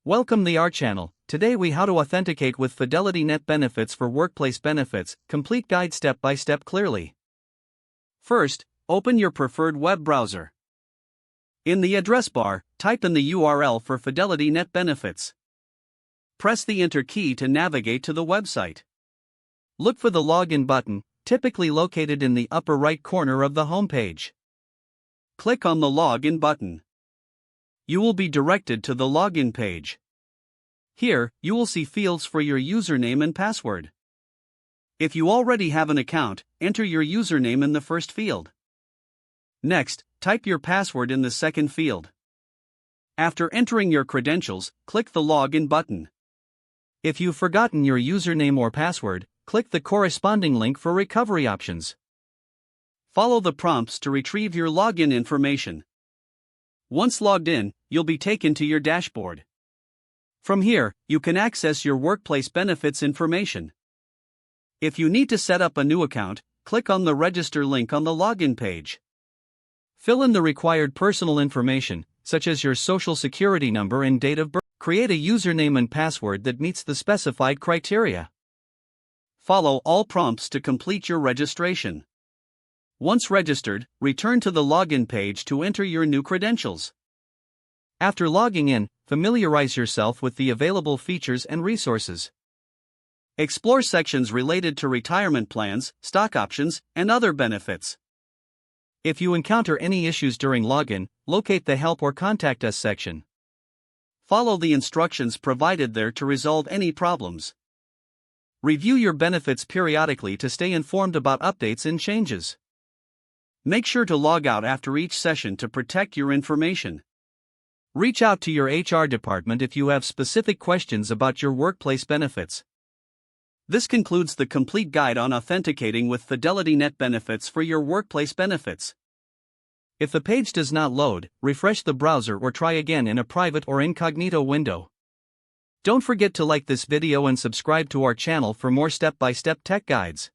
Welcome to our channel. Today we how to authenticate with Fidelity NetBenefits for workplace benefits, complete guide step by step clearly. First, open your preferred web browser. In the address bar, type in the URL for Fidelity NetBenefits. Press the Enter key to navigate to the website. Look for the Login button, typically located in the upper right corner of the homepage. Click on the Login button. You will be directed to the login page. Here, you will see fields for your username and password. If you already have an account, enter your username in the first field. Next, type your password in the second field. After entering your credentials, click the Login button. If you've forgotten your username or password, click the corresponding link for recovery options. Follow the prompts to retrieve your login information. Once logged in, you'll be taken to your dashboard. From here, you can access your workplace benefits information. If you need to set up a new account, click on the Register link on the login page. Fill in the required personal information, such as your social security number and date of birth. Create a username and password that meets the specified criteria. Follow all prompts to complete your registration. Once registered, return to the login page to enter your new credentials. After logging in, familiarize yourself with the available features and resources. Explore sections related to retirement plans, stock options, and other benefits. If you encounter any issues during login, locate the Help or Contact Us section. Follow the instructions provided there to resolve any problems. Review your benefits periodically to stay informed about updates and changes. Make sure to log out after each session to protect your information. Reach out to your HR department if you have specific questions about your workplace benefits. This concludes the complete guide on authenticating with Fidelity NetBenefits for your workplace benefits. If the page does not load, refresh the browser or try again in a private or incognito window. Don't forget to like this video and subscribe to our channel for more step-by-step tech guides.